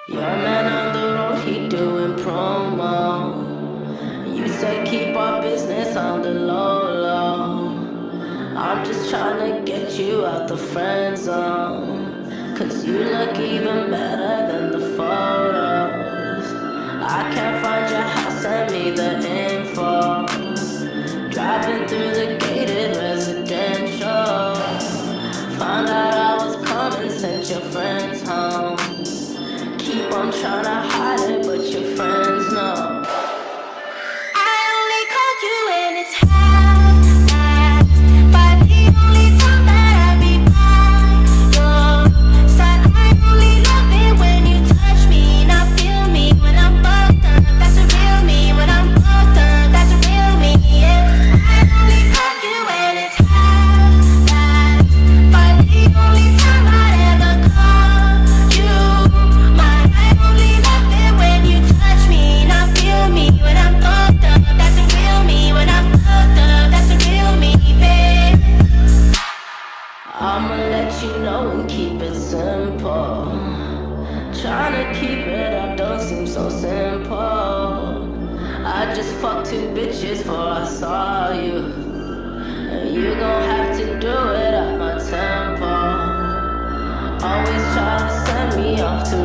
Your man on the road, he doing promo. You say keep our business on the low low. I'm just trying to get you out the friend zone, 'cause you look even better than the photos. I can't find your house, send me the info. Driving through the gated residential, found out I was coming, sent your friends home. Keep on trying to hide it, but your friends know. I only call you when it's half-assed, but the only time that I be by your side. I only love it when you touch me, not feel me when I'm fucked up. That's a real me when I'm fucked up. That's a real me, yeah. I only call you when it's half-assed, but the only time I'd ever call you mine. I only love it when you touch me, not feel me when I'm fucked up. That's a real me when I'm fucked up. That's a real me, babe. I'ma let you know and keep it simple. Trying to keep it up don't seem so simple. I just fucked 2 bitches before I saw you, and you gon' have to do it at my tempo. Always try to send me off to